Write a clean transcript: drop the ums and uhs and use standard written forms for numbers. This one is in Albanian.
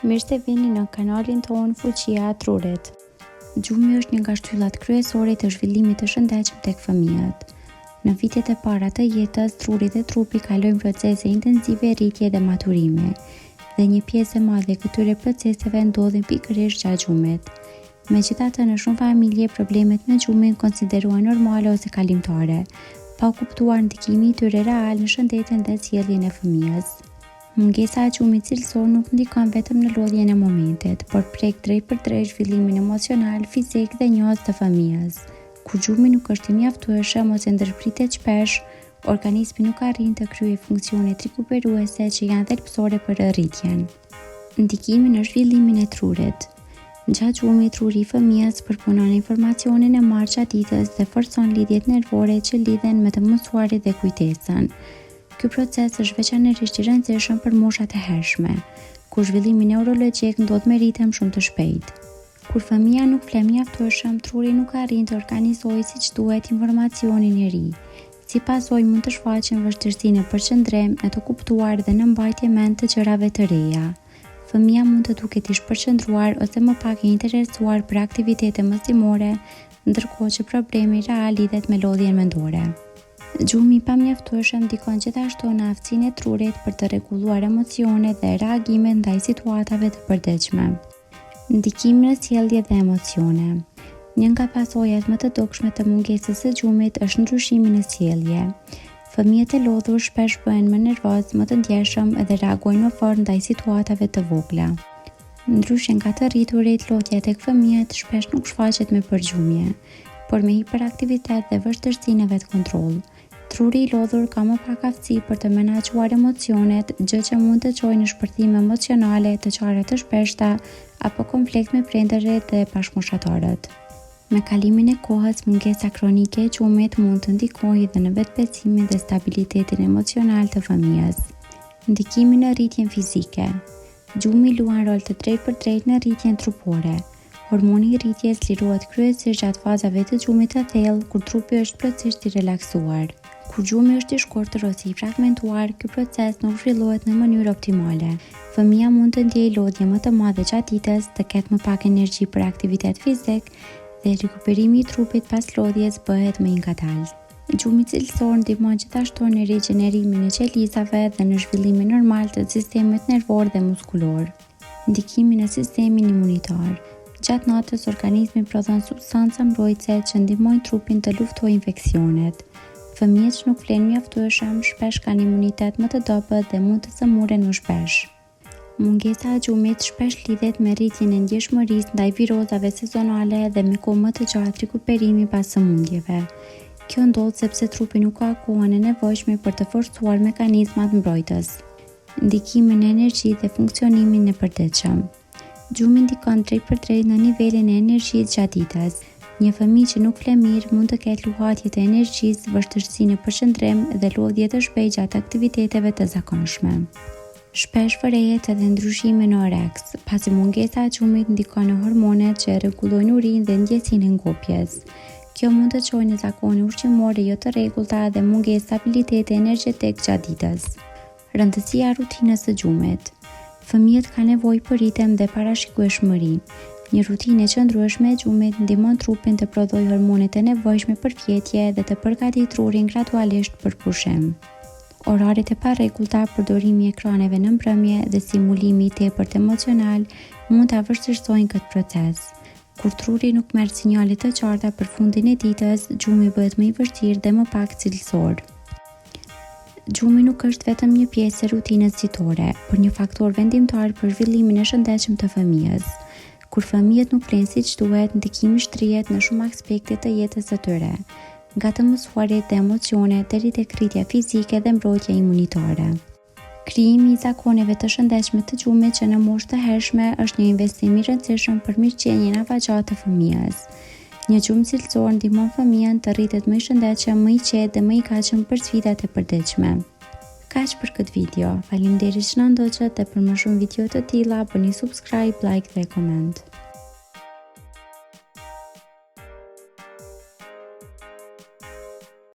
Mirë se vini në kanalin tonë Fuqia e Trurit. Gjumi është një nga shtyllat kryesore të zhvillimit të shëndetshëm tek fëmijët. Në vitet e para të jetës, truri dhe trupi kalojnë procese intensive rritje dhe maturimi, dhe një pjesë e madhe e këtyre proceseve ndodhin pikërisht gjatë gjumit. Megjithatë, në shumë familje problemet me gjumin konsiderohen normale ose kalimtare, pa u kuptuar ndikimi i tyre real në shëndetin dhe sjelljen e fëmijës. Mungesa e gjumit cilësor nuk ndikon vetëm në lodhjen e momentit, por prek drejt për drejt zhvillimin emocional, fizik dhe njohës të fëmijës. Kur gjumi nuk është i mjaftueshëm ose ndërpritet shpesh, organizmi nuk arrin të kryejë funksionet rikuperuese që janë thelbësore për rritjen. Ndikimi në zhvillimin e trurit. Gjatë gjumit, truri i fëmijës përpunon informacionin e marrë gjatë ditës dhe forcon lidhjet nervore që lidhen me të mësuarit dhe kujtesën. Ky proces është veçanërisht i rëndësishëm për moshat e hershme, ku zhvillimi neurologjik ndodh me ritëm shumë të shpejtë. Kur fëmia nuk flet mjaftueshëm, truri nuk arrin të organizojë siç duhet informacionin e ri. Si pasojë mund të shfaqen vështirësi në përqendrim, në të kuptuar dhe në mbajtje mend të gjërave të reja. Fëmia mund të duket i shpërqendruar ose më pak i interesuar për aktivitete mostimore, ndërkohë që problemi real lidhet me lodhjen mendore. Gjumi pa mjaftueshëm ndikon gjithashtu në aftësinë e trurit për të rregulluar emocionet dhe reagimet ndaj situatave të përditshme. Ndikimi në sjellje dhe emocione. Një nga pasojat më të dukshme të mungesës së gjumit është ndryshimi në sjellje. Fëmijët e lodhur shpesh bëhen më nervoz, më të ndjeshëm dhe reagojnë më fort ndaj situatave të vogla. Ndryshe nga të rriturit, lodhja tek fëmijët shpesh nuk shfaqet me përgjumje, por me hiperaktivitet dhe vështirësi në vetkontroll. Truri i lodhur ka më pak aftësi për të menaxhuar emocionet, gjë që mund të çojë në shpërthime emocionale, të çara të shpeshta apo konflikt me prindërit dhe bashkëmoshtarët. Me kalimin e kohës, mungesa kronike e gjumit mund të ndikojë edhe në vetbesimin dhe stabilitetin emocional të fëmijës. Ndikimi në rritjen fizike. Gjumi luan rol të drejtë në rritjen trupore. Hormoni i rritjes lirohet kryesisht gjatë fazave të gjumit të thellë, kur trupi është plotësisht i relaksuar. Kur gjumi është i shkurtër ose i fragmentuar, ky proces nuk zhvillohet në mënyrë optimale. Fëmia mund të ndjejë lodhje më të madhe gjatë ditës, të ketë më pak energji për aktivitet fizik dhe rikuperimi i trupit pas lodhjes bëhet më i ngadaltë. Gjumi cilësor ndihmon gjithashtu në rigjenerimin e qelizave dhe në zhvillimin normal të sistemit nervor dhe muskulor. Ndikimi në sistemin imunitar. Gjatë natës, organizmi prodhon substanca mbrojtëse që ndihmojnë trupin të luftojë infeksionet. Fëmijët që nuk flen mjaftueshëm shpesh kanë imunitet më të dobët dhe mund të sëmuren më shpesh. Mungesa e gjumit shpesh lidhet me rritjen e ndjeshmërisë ndaj virozave sezonale dhe me kohë më të gjatë rikuperimi pas sëmundjeve. Kjo ndodh sepse trupi nuk ka kohën e nevojshme për të forcuar mekanizmat mbrojtës. Ndikimi në energji dhe funksionimin e përditshëm. Gjumi ndikon drejt për drejt në nivelin e energjisë gjatë ditës. Një fëmijë që nuk fle mirë mund të ketë luhatje të energjisë, vështirësi në përqendrim dhe lodhje të shpejtë gjatë aktiviteteve të zakonshme. Shpesh vërehet edhe ndryshime në oreks, pasi mungesa e gjumit ndikon në hormonet që rregullojnë urinë dhe ndjesinë e ngopjes. Kjo mund të çojë në zakone ushqimore jo të rregullta dhe mungesë stabiliteti energjetik gjatë ditës. Rëndësia e rutinës së gjumit. Fëmijët kanë nevojë për ritëm dhe parashikueshmëri. Një rutinë e qëndrueshme e gjumit ndihmon trupin të prodhojë hormonet e nevojshme për fjetje dhe të përgatitë trurin gradualisht për pushim. Oraret e parregullta, përdorimi i ekraneve në mbrëmje dhe stimulimi i tepërt emocional mund ta vështirësojnë këtë proces. Kur truri nuk merr sinjale të qarta për fundin e ditës, gjumi bëhet më i vështirë dhe më pak cilësor. Gjumi nuk është vetëm një pjesë e rutinës ditore, por një faktor vendimtar për zhvillimin e shëndetshëm të fëmijës. Kur fëmijët nuk flenë siç duhet, ndikimi shtrihet në shumë aspekte të jetës së tyre, nga të mësuarit dhe emocionet deri tek rritja fizike dhe mbrojtja imunitare. Krijimi i zakoneve të shëndetshme të gjumit që në moshë të hershme është një investim i rëndësishëm për mirëqenien afatgjatë të fëmijës. Një gjumë cilësor ndihmon fëmijën të rritet më i shëndetshëm, më i qetë dhe më i gatshëm për sfidat e përditshme. Kaq për këtë video. Faleminderit që na ndoqët dhe për më shumë video të tilla bëni subscribe, like dhe comment.